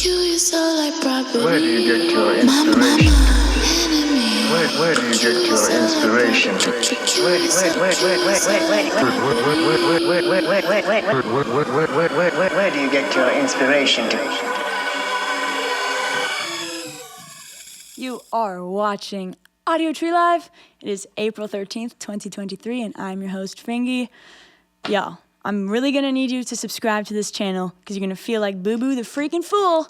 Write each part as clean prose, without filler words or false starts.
Peculiar soul like property. Where do you get your inspiration? Where do you get your inspiration? Where do you get your inspiration to? You are watching Audiotree Live. It is April 13th, 2023, and I'm your host, FINGY. Yo, I'm really gonna need you to subscribe to this channel because you're gonna feel like Boo-Boo the freaking fool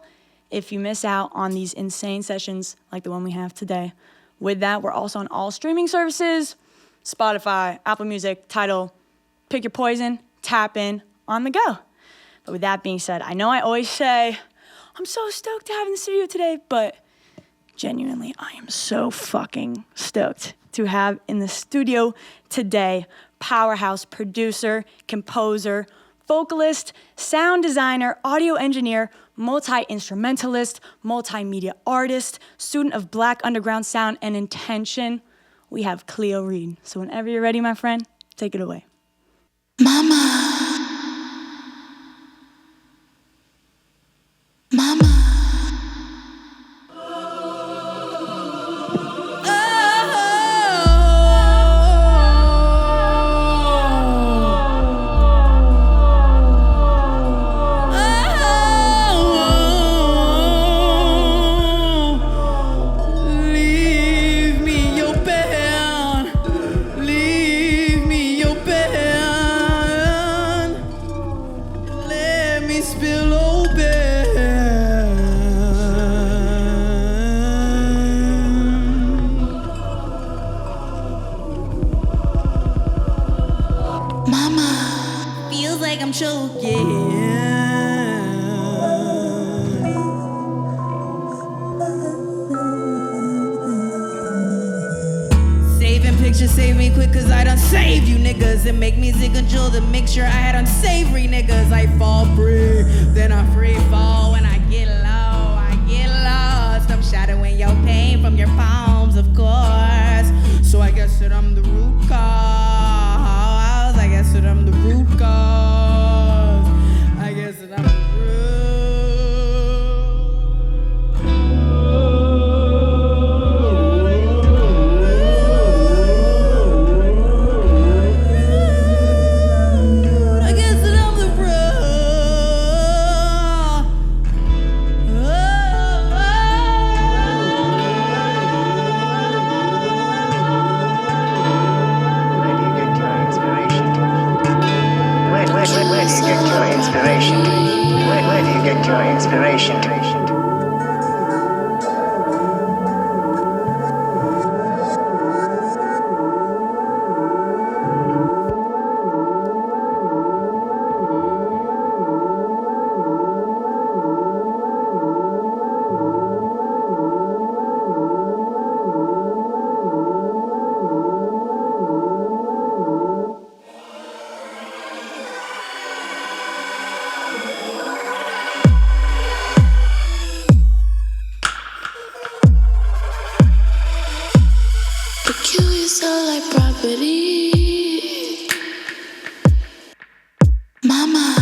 if you miss out on these insane sessions like the one we have today. With that, we're also on all streaming services, Spotify, Apple Music, Tidal. Pick your poison, tap in, on the go. But with that being said, I know I always say, I'm so stoked to have in the studio today, but genuinely, I am so fucking stoked to have in the studio today powerhouse producer, composer, vocalist, sound designer, audio engineer, multi-instrumentalist, multimedia artist, student of Black underground sound and intention. We have Cleo Reed. So whenever you're ready, my friend, take it away. Mama. Save me quick cause I done saved you niggas and make music control to make sure I had unsavory niggas. I fall free, then I free fall. When I get low, I get lost. I'm shadowing your pain from your palms, of course. So I guess that I'm the root cause. I guess that I'm the root cause. I guess that I'm the Where do you get your inspiration? Peculiar soul like property. Mama.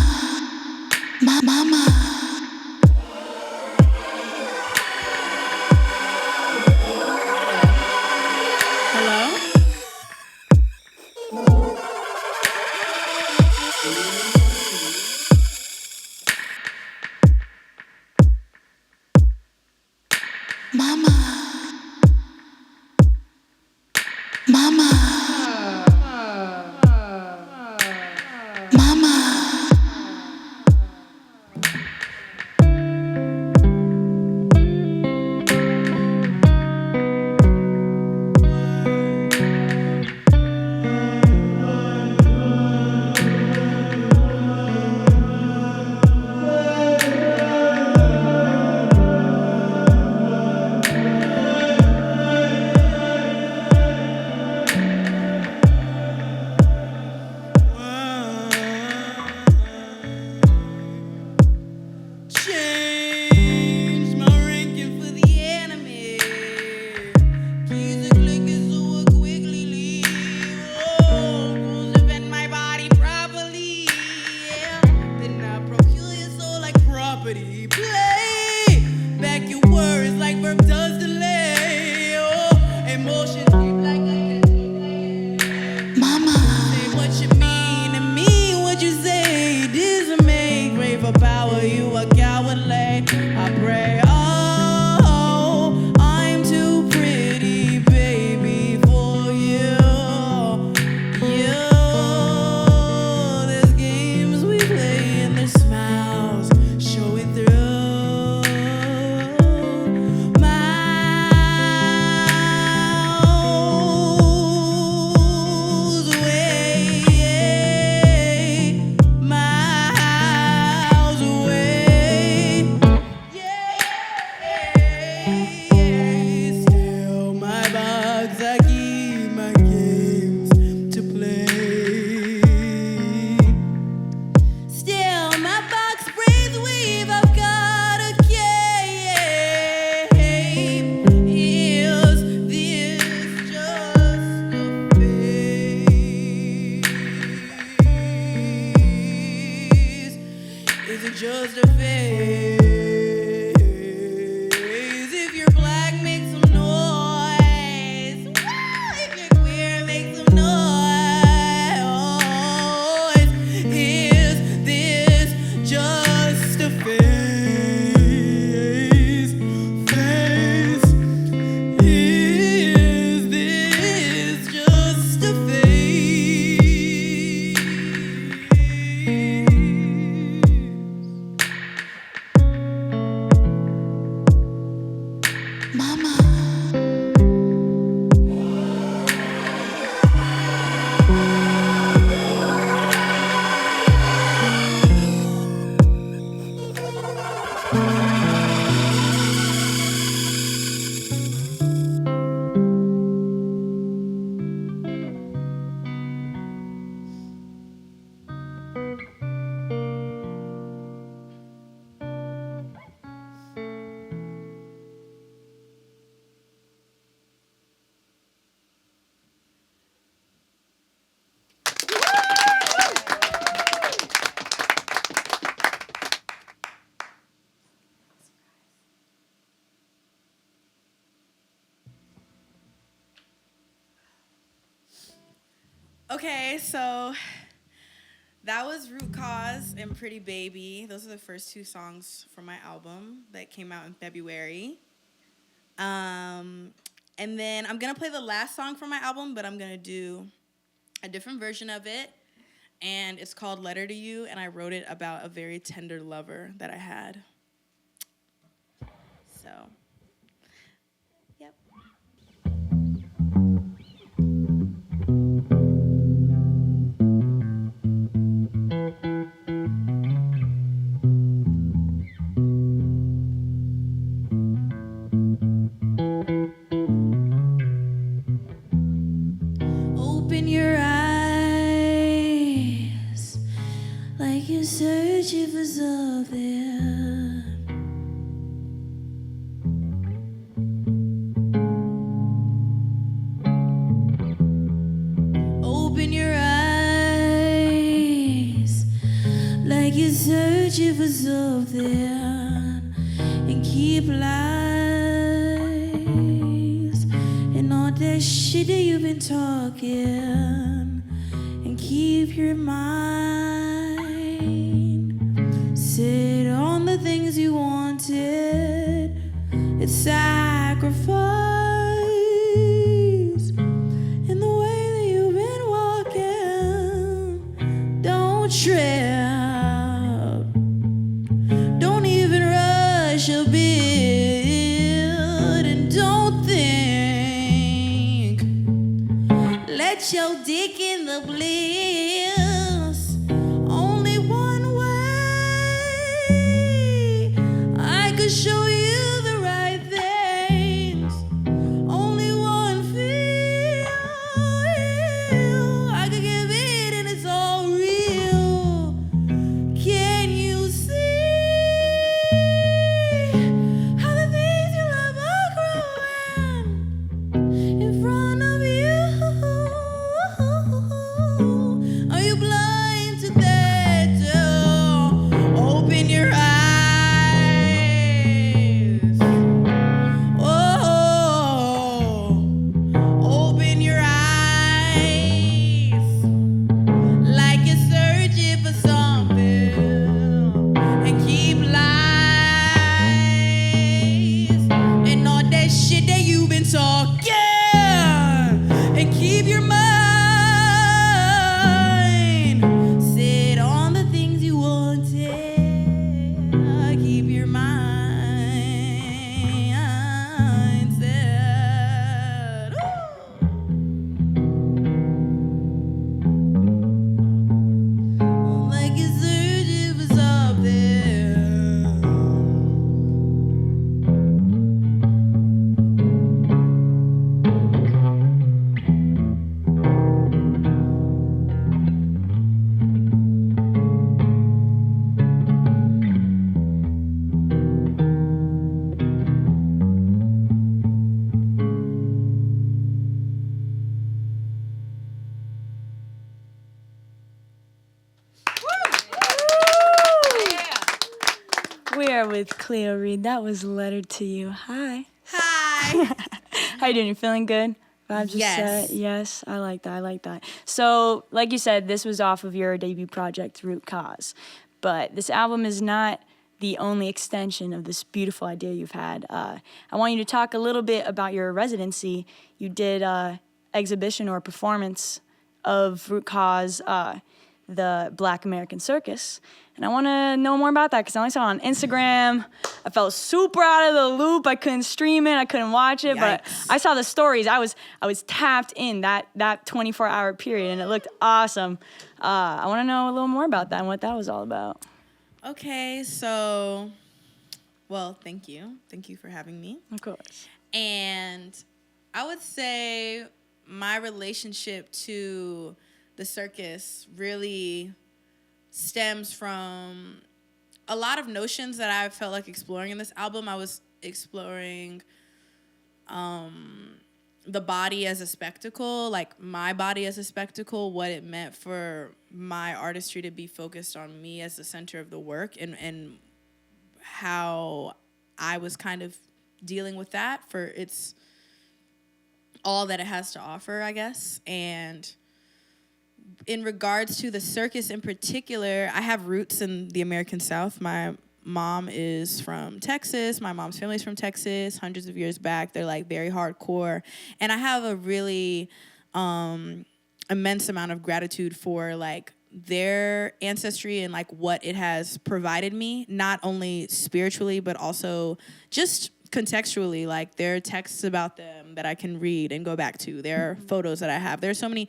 property play. devour you a cowardly. I pray, oh, I'm too pretty, baby, for you. You, there's games we play and there's smiles showing through. Miles away, miles away. Still my bugs, I keep my games to play. Still my box braids weave, I've got a cape. Is this just a phase? Is it just a phase? If you're black, make some noise. If you're queer, make some noise. Is this just a phase? Phase. Is this just a phase? Mama. Okay, so that was Root Cause and Pretty Baby. Those are the first two songs from my album that came out in February. And then I'm going to play the last song from my album, but I'm going to do a different version of it. And it's called Letter to You, and I wrote it about a very tender lover that I had. So, yep. Open your eyes like you're searching for something. Open your eyes like you're searching for something and keep lies and all that shit that you've been talking and keep your mind sit on the things you wanted. It's sacrifice in the way that you've been walking. Don't trip. Don't even rush a bit and don't think. Let your dick in the bliss. Only one way I could show you the right things. Only one feel I could give it and it's all real. Can you see how the things you love are growing in front of you? Are you blind to that too? Open your eyes. We are with Cleo Reed. That was Letter to You. Hi. Hi. How you doing? You feeling good? Vibes are Yes. set? Yes, I like that. So, like you said, this was off of your debut project, Root Cause. But this album is not the only extension of this beautiful idea you've had. I want you to talk a little bit about your residency. You did exhibition or performance of Root Cause, the Black American Circus. And I want to know more about that because I only saw it on Instagram. I felt super out of the loop. I couldn't stream it. I couldn't watch it. Yikes. But I saw the stories. I was tapped in that 24-hour period, and it looked awesome. I want to know a little more about that and what that was all about. Okay, so, well, thank you. Thank you for having me. Of course. And I would say my relationship to the circus really stems from a lot of notions that I felt like exploring in this album. I was exploring the body as a spectacle, like my body as a spectacle, what it meant for my artistry to be focused on me as the center of the work, and how I was kind of dealing with that for its all that it has to offer, I guess. And in regards to the circus in particular, I have roots in the American South. My mom is from Texas. My mom's family's from Texas, hundreds of years back. They're like very hardcore. And I have a really immense amount of gratitude for like their ancestry and like what it has provided me, not only spiritually, but also just contextually. Like there are texts about them that I can read and go back to. There are photos that I have. There are so many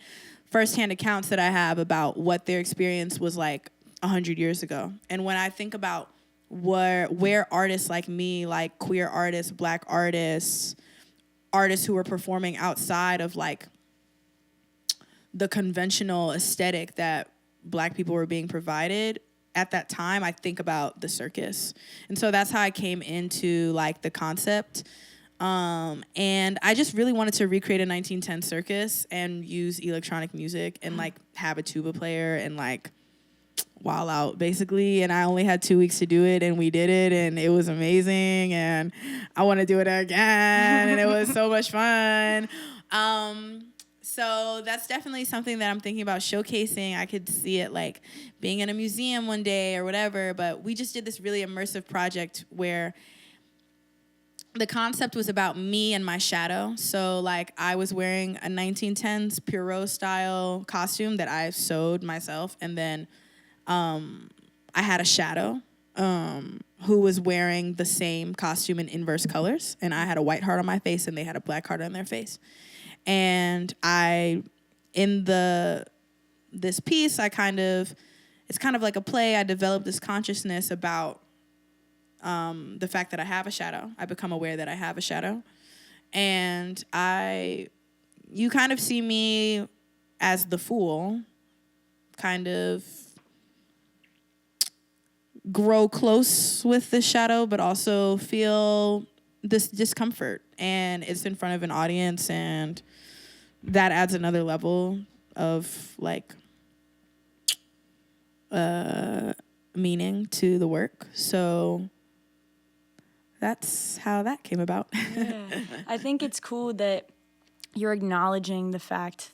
firsthand accounts that I have about what their experience was like 100 years ago. And when I think about where artists like me, like queer artists, Black artists who were performing outside of like the conventional aesthetic that Black people were being provided at that time, I think about the circus. And so that's how I came into like the concept. And I just really wanted to recreate a 1910 circus and use electronic music and like have a tuba player and like wild out basically. And I only had 2 weeks to do it, and we did it, and it was amazing, and I want to do it again. And it was so much fun. So that's definitely something that I'm thinking about showcasing. I could see it like being in a museum one day or whatever, but we just did this really immersive project where the concept was about me and my shadow. So like I was wearing a 1910s Pierrot style costume that I sewed myself, and then I had a shadow who was wearing the same costume in inverse colors, and I had a white heart on my face and they had a black heart on their face. And this piece, it's kind of like a play. I developed this consciousness about the fact that I have a shadow. I become aware that I have a shadow. And you kind of see me as the fool, kind of grow close with the shadow, but also feel this discomfort. And it's in front of an audience, and that adds another level of like meaning to the work. So that's how that came about. Yeah. I think it's cool that you're acknowledging the fact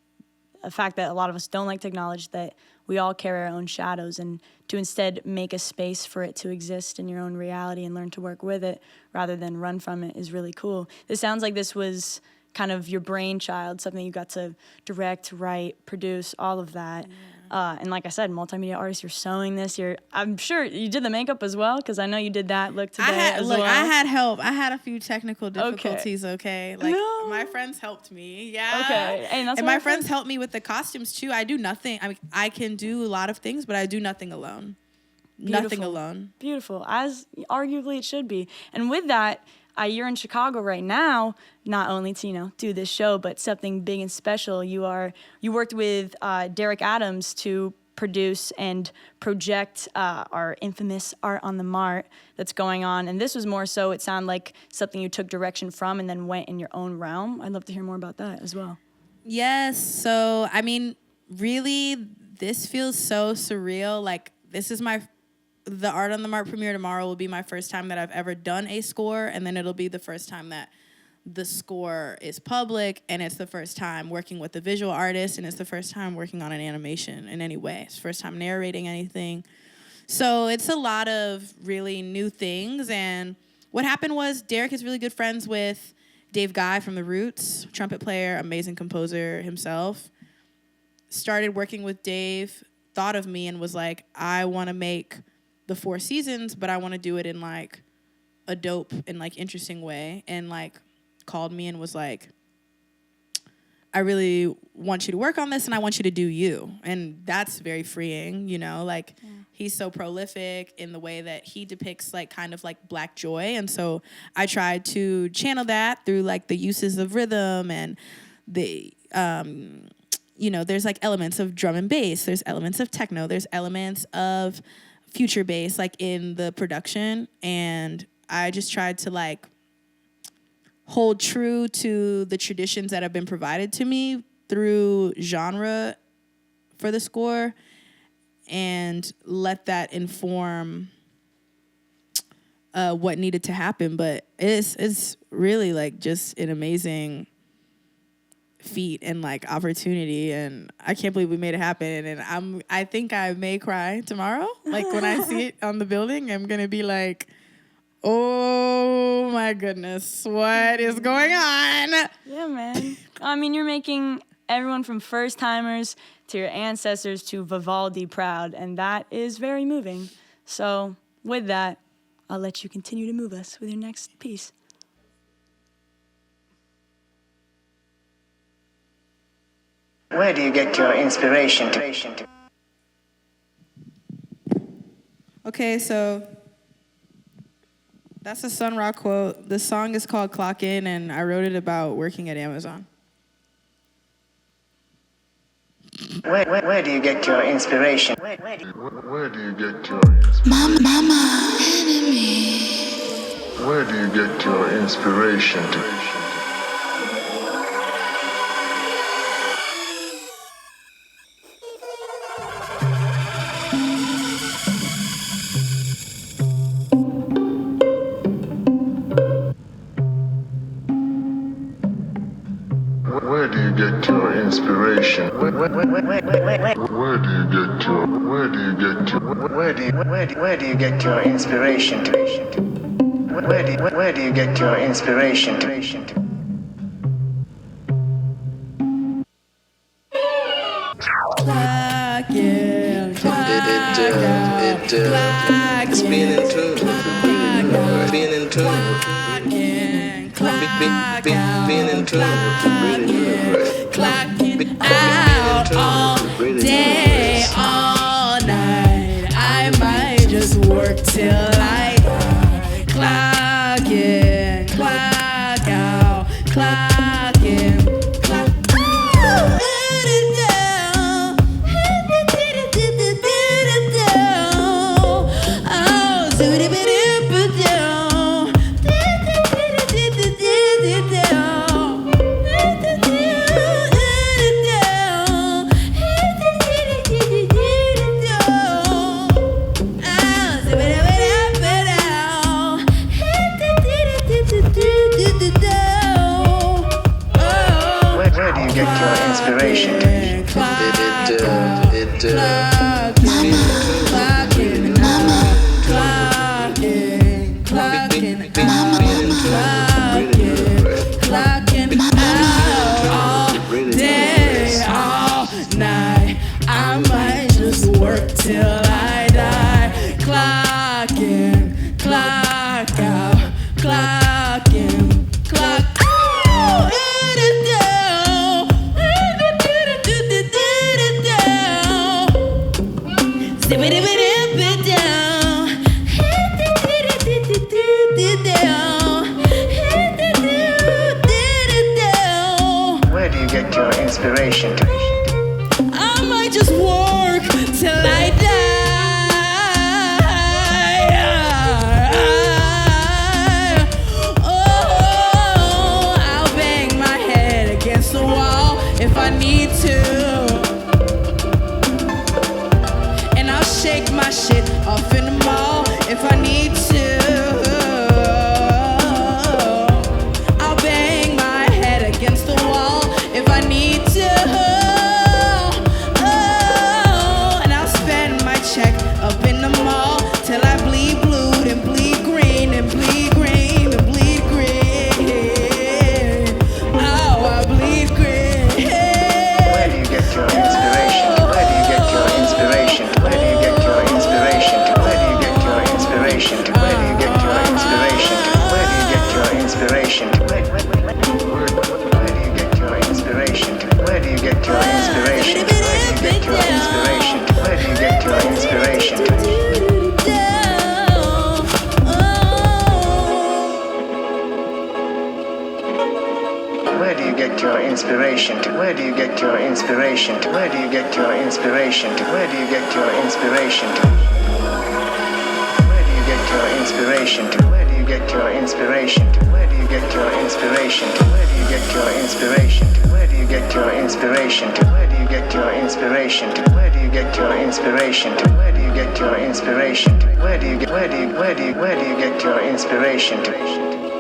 that a lot of us don't like to acknowledge, that we all carry our own shadows, and to instead make a space for it to exist in your own reality and learn to work with it rather than run from it is really cool. This sounds like this was kind of your brainchild, something you got to direct, write, produce, all of that. Yeah. And like I said, multimedia artist, you're sewing this. I'm sure you did the makeup as well, because I know you did that look today as well. I had help. I had a few technical difficulties, okay? Like, no. My friends helped me, yeah. Okay. And my friends helped me with the costumes, too. I do nothing. I mean, I can do a lot of things, but I do nothing alone. Beautiful. Nothing alone. Beautiful, as arguably it should be. And with that, you're in Chicago right now, not only to do this show, but something big and special. You worked with Derek Adams to produce and project our infamous Art on the Mart that's going on. And this was more so, it sounded like something you took direction from and then went in your own realm. I'd love to hear more about that as well. Yes. So, I mean, really, this feels so surreal. Like, this is my the Art on the Mark premiere tomorrow will be my first time that I've ever done a score, and then it'll be the first time that the score is public, and it's the first time working with a visual artist, and it's the first time working on an animation in any way. It's the first time narrating anything. So it's a lot of really new things, and what happened was Derek is really good friends with Dave Guy from The Roots, trumpet player, amazing composer himself. Started working with Dave, thought of me and was like, I want to make the 4 seasons, but I want to do it in like a dope and like interesting way, and like called me and was like, I really want you to work on this, and I want you to do you. And that's very freeing, you know, like he's so prolific in the way that he depicts like kind of like Black joy. And so I tried to channel that through like the uses of rhythm and the, you know, there's like elements of drum and bass, there's elements of techno, there's elements of future bass like in the production. And I just tried to like hold true to the traditions that have been provided to me through genre for the score and let that inform what needed to happen. But it's really like just an amazing feat and like opportunity, and I can't believe we made it happen. And I think I may cry tomorrow. Like when I see it on the building, I'm gonna be like, oh my goodness, what is going on? Yeah, man. I mean, you're making everyone from first timers to your ancestors to Vivaldi proud, and that is very moving. So with that, I'll let you continue to move us with your next piece. Where do you get your inspiration? Okay, so that's a Sun Ra quote. The song is called Clock In, and I wrote it about working at Amazon. Where do you get your inspiration? Where do you get your inspiration? Mama, enemy. Where do you get your inspiration? Where do you get your inspiration? Where do you get your inspiration? Where do you get your inspiration? It's being in tune. Being in tune. Being in tune. Clocking out all day, all night. I might just work till I die. Clock in, clock out, clock in, clock out. I might just work till I die. Oh, I'll bang my head against the wall if I need to, and I'll shake my shit off in the mall. get your inspiration to? Where do you get your inspiration to? Where do you get your inspiration to? Where do you get your inspiration to? Where do you get your inspiration to? Where do you get your inspiration to? Where do you get your inspiration to? Where do you get your inspiration to? Where do you get your inspiration to? Where do you get your inspiration to? Where do you get your inspiration to? Where do you get your inspiration to? Where do you get where do you get your inspiration to?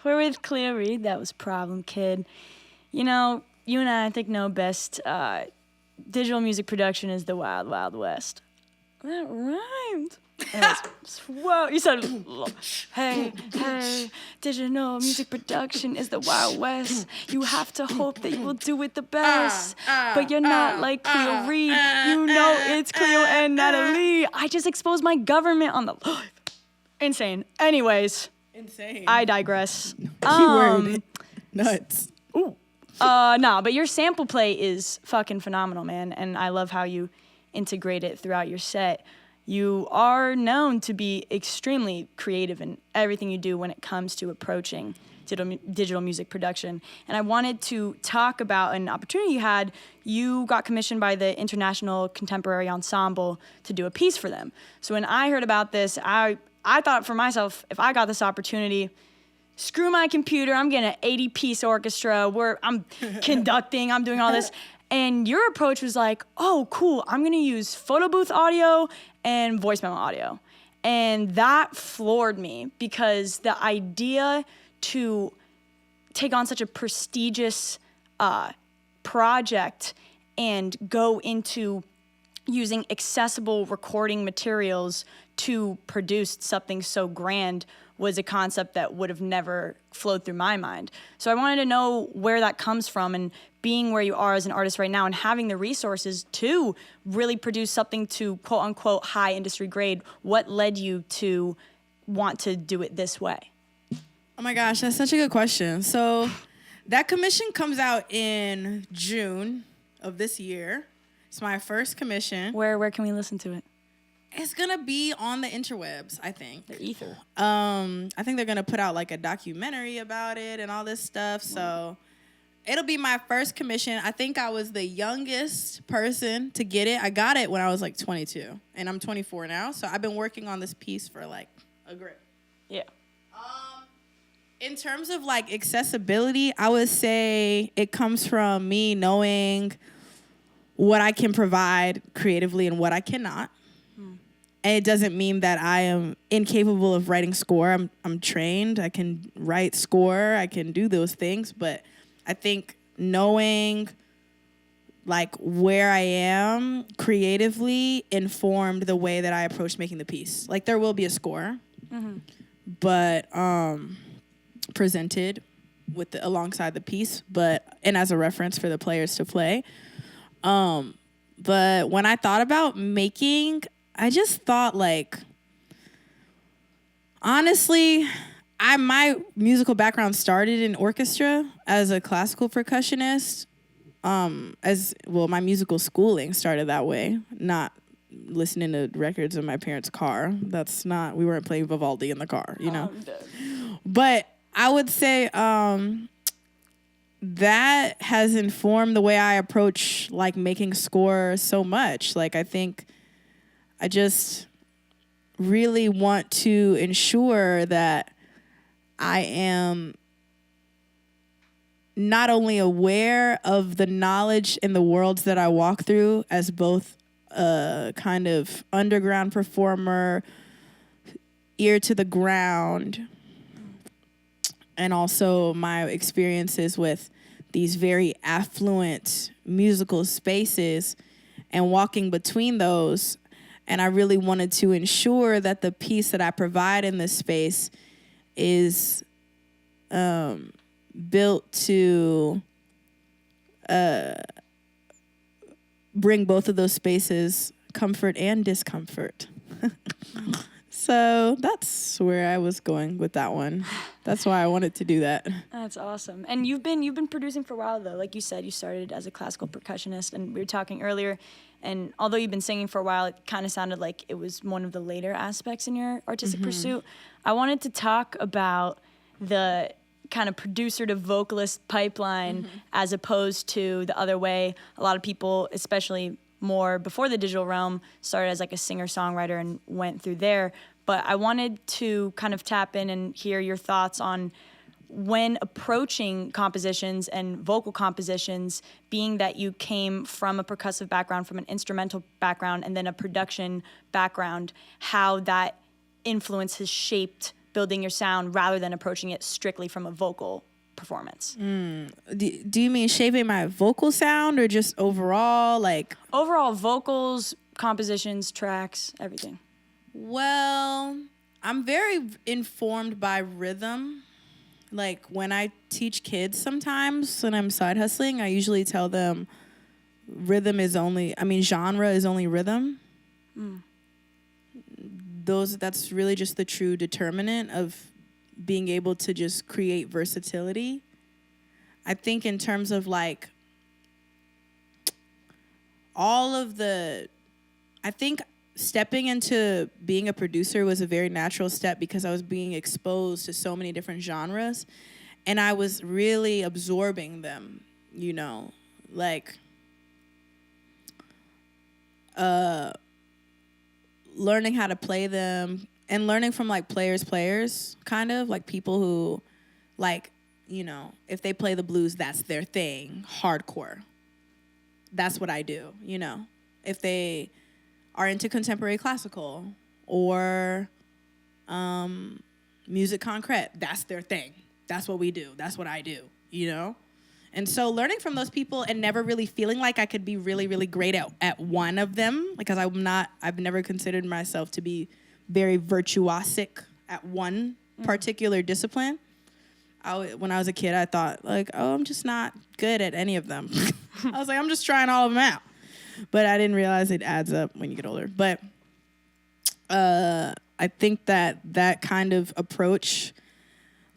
We're with Cleo Reed. That was Problem Kid. You know, you and I think know best. Digital music production is the wild, wild west. That rhymed. Anyways, whoa, you said, hey, digital music production is the Wild West. You have to hope that you will do it the best. But you're not like Cleo Reed. You know it's Cleo and Natalie. I just exposed my government on the live. Insane. Anyways. Insane. I digress. Keyword. Nuts. Ooh. Nah, but your sample play is fucking phenomenal, man. And I love how you integrate it throughout your set. You are known to be extremely creative in everything you do when it comes to approaching digital music production. And I wanted to talk about an opportunity you had. You got commissioned by the International Contemporary Ensemble to do a piece for them. So when I heard about this, I thought for myself, if I got this opportunity, screw my computer, I'm getting an 80-piece orchestra where I'm conducting, I'm doing all this. And your approach was like, oh, cool, I'm gonna use photo booth audio and voice memo audio. And that floored me because the idea to take on such a prestigious project and go into using accessible recording materials to produce something so grand was a concept that would have never flowed through my mind. So I wanted to know where that comes from, and being where you are as an artist right now and having the resources to really produce something to quote unquote high industry grade, what led you to want to do it this way? Oh my gosh, that's such a good question. So that commission comes out in June of this year. It's my first commission. Where can we listen to it? It's gonna be on the interwebs, I think. The ether. I think they're gonna put out like a documentary about it and all this stuff. So it'll be my first commission. I think I was the youngest person to get it. I got it when I was like 22, and I'm 24 now. So I've been working on this piece for like a grip. Yeah. In terms of like accessibility, I would say it comes from me knowing what I can provide creatively and what I cannot. And it doesn't mean that I am incapable of writing score. I'm trained. I can write score. I can do those things. But I think knowing like where I am creatively informed the way that I approach making the piece. Like there will be a score, but presented with alongside the piece, and as a reference for the players to play. But when I thought about making, I just thought like, honestly, my musical background started in orchestra as a classical percussionist. My musical schooling started that way, not listening to records in my parents' car. We weren't playing Vivaldi in the car, you know? But I would say that has informed the way I approach like making score so much. Like I think I just really want to ensure that I am not only aware of the knowledge in the worlds that I walk through as both a kind of underground performer, ear to the ground, and also my experiences with these very affluent musical spaces and walking between those. And I really wanted to ensure that the piece that I provide in this space is built to bring both of those spaces comfort and discomfort. So that's where I was going with that one. That's why I wanted to do that. That's awesome. And you've been producing for a while though. Like you said, you started as a classical percussionist, and we were talking earlier. And although you've been singing for a while, it kind of sounded like it was one of the later aspects in your artistic pursuit. I wanted to talk about the kind of producer to vocalist pipeline as opposed to the other way. A lot of people, especially more before the digital realm, started as like a singer-songwriter and went through there. But I wanted to kind of tap in and hear your thoughts on when approaching compositions and vocal compositions, being that you came from a percussive background, from an instrumental background, and then a production background, how that influence has shaped building your sound rather than approaching it strictly from a vocal performance. Do you mean shaping my vocal sound or just overall, like? Overall vocals, compositions, tracks, everything. Well, I'm very informed by rhythm. Like when I teach kids sometimes when I'm side hustling, I usually tell them genre is only rhythm. That's really just the true determinant of being able to just create versatility. I think in terms of like I think stepping into being a producer was a very natural step because I was being exposed to so many different genres and I was really absorbing them, you know, like learning how to play them and learning from like players, kind of like people who like, you know, if they play the blues, that's their thing, hardcore. That's what I do, you know. If they are into contemporary classical or music concrete, that's their thing. That's what we do. That's what I do, you know? And so learning from those people and never really feeling like I could be really, really great at one of them, because I've never considered myself to be very virtuosic at one particular discipline. When I was a kid, I thought, like, oh, I'm just not good at any of them. I was like, I'm just trying all of them out. But I didn't realize it adds up when you get older. But I think that kind of approach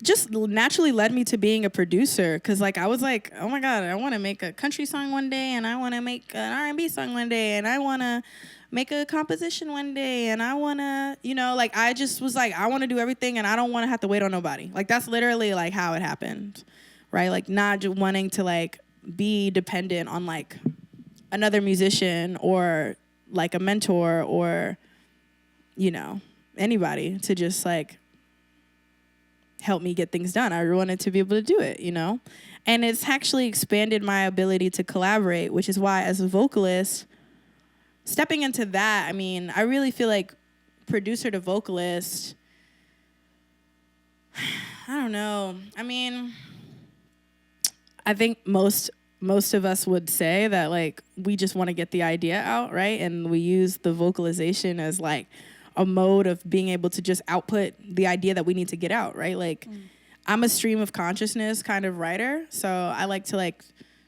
just naturally led me to being a producer. Because, like, I was like, oh, my God, I want to make a country song one day, and I want to make an R&B song one day, and I want to make a composition one day, and I want to, you know, like, I just was like, I want to do everything, and I don't want to have to wait on nobody. Like, that's literally, like, how it happened, right? Like, not just wanting to, like, be dependent on, like, another musician or, like, a mentor or, you know, anybody to just, like, help me get things done. I wanted to be able to do it, you know? And it's actually expanded my ability to collaborate, which is why, as a vocalist, stepping into that, I mean, I really feel like producer to vocalist, I don't know. I mean, I think most of us would say that, like, we just want to get the idea out, right? And we use the vocalization as, like, a mode of being able to just output the idea that we need to get out, right? Like, I'm a stream of consciousness kind of writer, so I like to, like,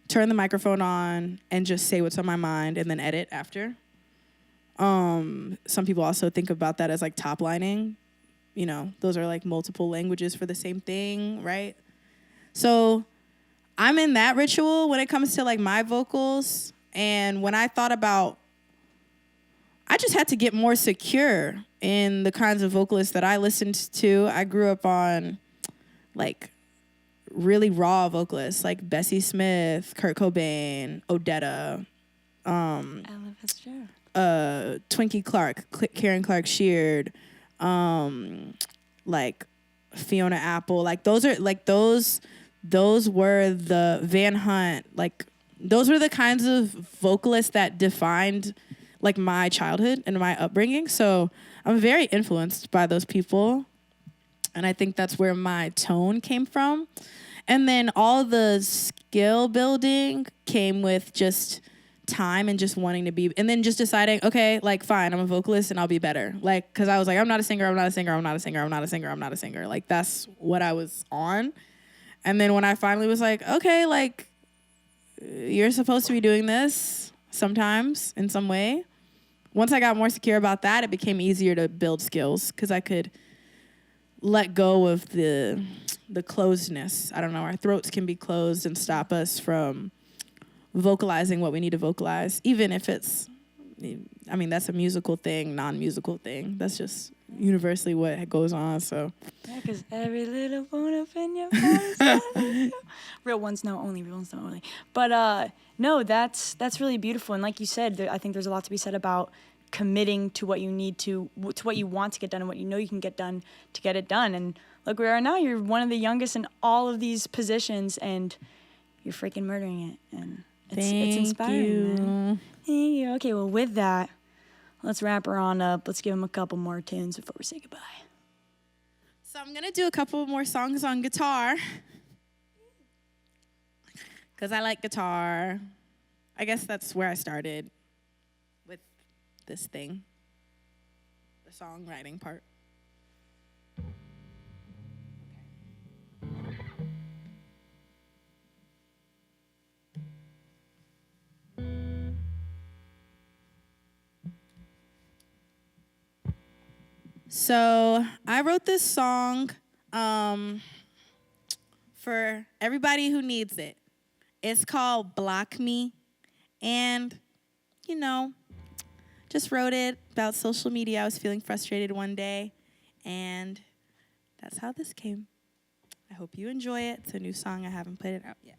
turn the microphone on and just say what's on my mind and then edit after. Some people also think about that as, like, top lining. You know, those are, like, multiple languages for the same thing, right? So I'm in that ritual when it comes to, like, my vocals. And when I thought about, I just had to get more secure in the kinds of vocalists that I listened to. I grew up on, like, really raw vocalists, like Bessie Smith, Kurt Cobain, Odetta, Ella Fitzgerald. Twinkie Clark, Karen Clark Sheard, like Fiona Apple. Like, those are, like, those were the Van Hunt, like, those were the kinds of vocalists that defined, like, my childhood and my upbringing. So I'm very influenced by those people. And I think that's where my tone came from. And then all the skill building came with just time and just wanting to be, and then just deciding, okay, like, fine, I'm a vocalist and I'll be better. Like, because I was like, I'm not a singer, I'm not a singer, I'm not a singer, I'm not a singer, I'm not a singer. Like, that's what I was on. And then when I finally was like, okay, like, you're supposed to be doing this sometimes in some way. Once I got more secure about that, it became easier to build skills because I could let go of the closedness. I don't know, our throats can be closed and stop us from vocalizing what we need to vocalize, even if it's, I mean, that's a musical thing, non-musical thing. That's just universally what goes on, so. Yeah, because every little bone up in your body. Real ones know only, real ones know only. But no, that's really beautiful. And like you said, I think there's a lot to be said about committing to what you need to what you want to get done and what you know you can get done to get it done. And look where we are now. You're one of the youngest in all of these positions, and you're freaking murdering it. And it's inspiring, man. Thank you. Okay, well, with that, let's wrap her on up. Let's give him a couple more tunes before we say goodbye. So I'm going to do a couple more songs on guitar because I like guitar. I guess that's where I started with this thing, the songwriting part. So I wrote this song for everybody who needs it. It's called Block Me. And, you know, just wrote it about social media. I was feeling frustrated one day. And that's how this came. I hope you enjoy it. It's a new song. I haven't put it out yet.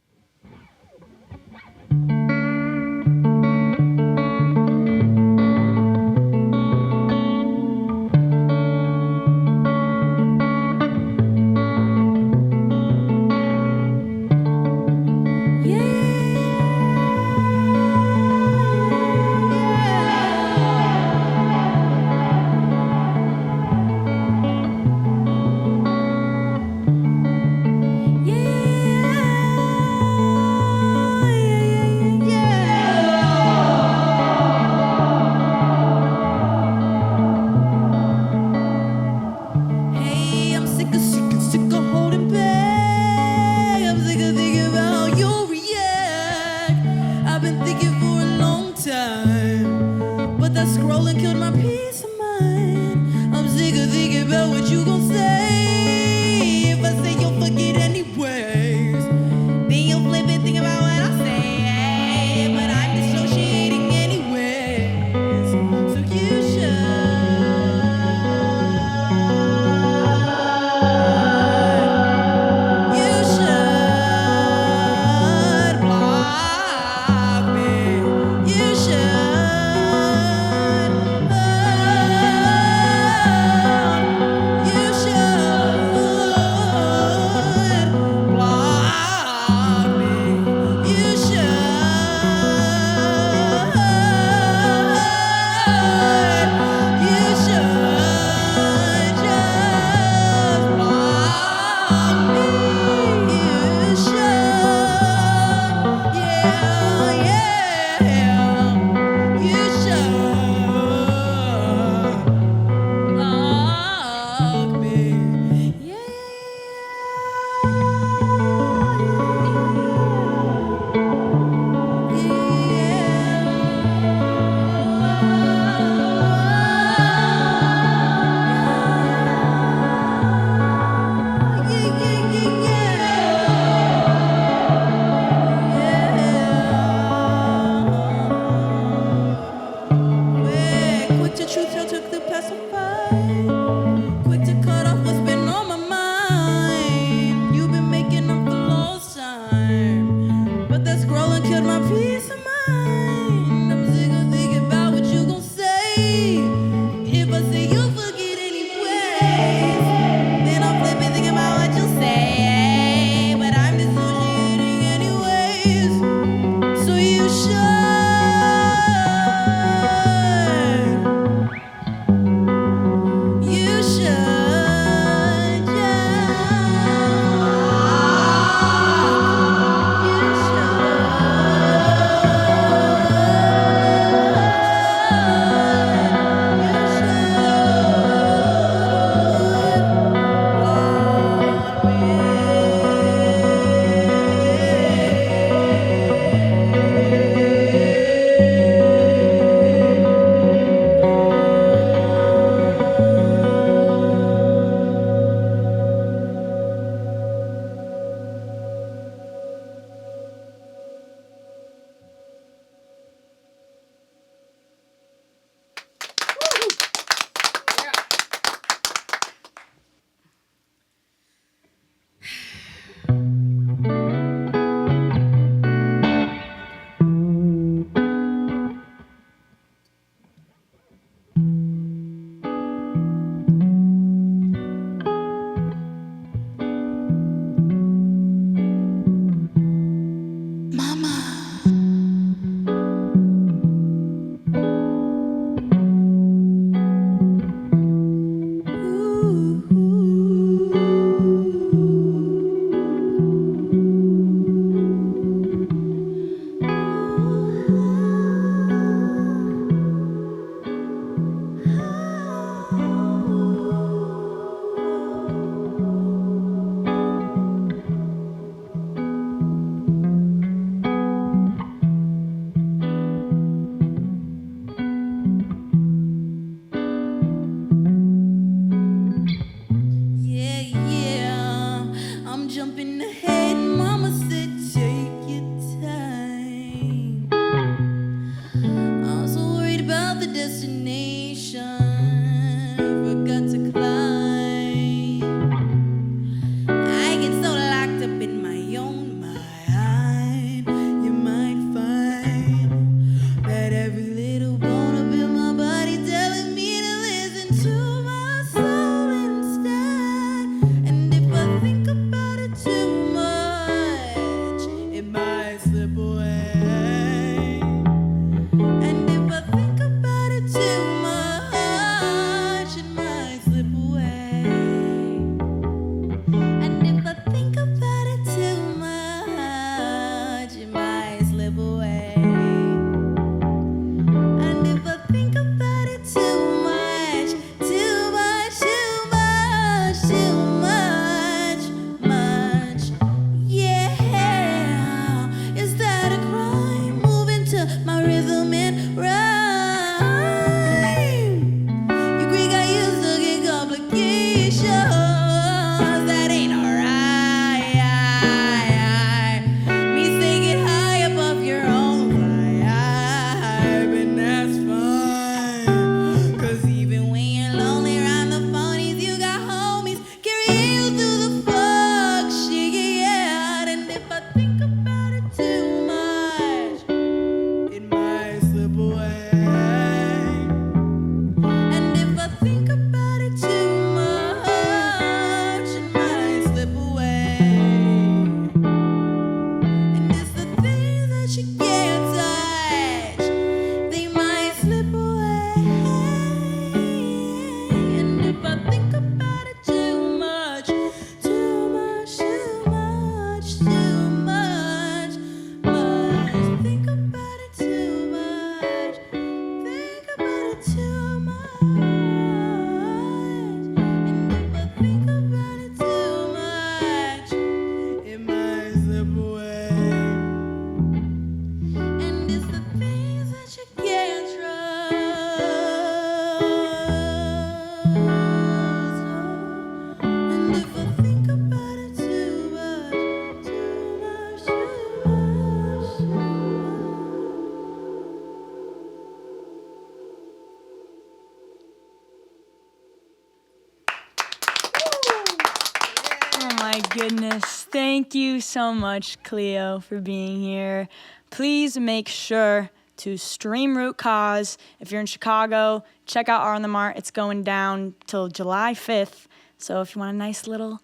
Oh my goodness. Thank you so much, Cleo, for being here. Please make sure to stream Root Cause. If you're in Chicago, check out Art on the Mart. It's going down till July 5th. So if you want a nice little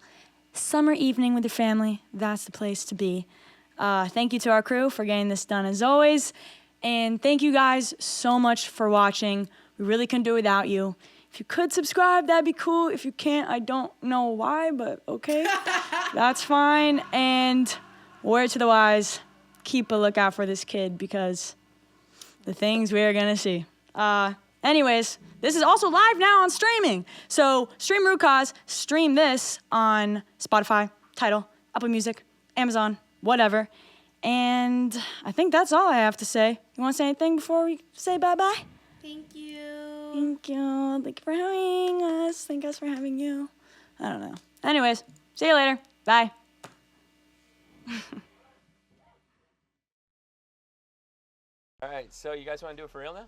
summer evening with your family, that's the place to be. Thank you to our crew for getting this done as always. And thank you guys so much for watching. We really couldn't do it without you. If you could subscribe, that'd be cool. If you can't, I don't know why, but okay. That's fine. And word to the wise, keep a lookout for this kid because the things we're gonna see. Anyways, this is also live now on streaming. So stream Root Cause, stream this on Spotify, Tidal, Apple Music, Amazon, whatever. And I think that's all I have to say. You wanna say anything before we say bye-bye? Thank you. Thank you. Thank you for having us. Thank us for having you. I don't know. Anyways, see you later. Bye. All right, so you guys want to do it for real now?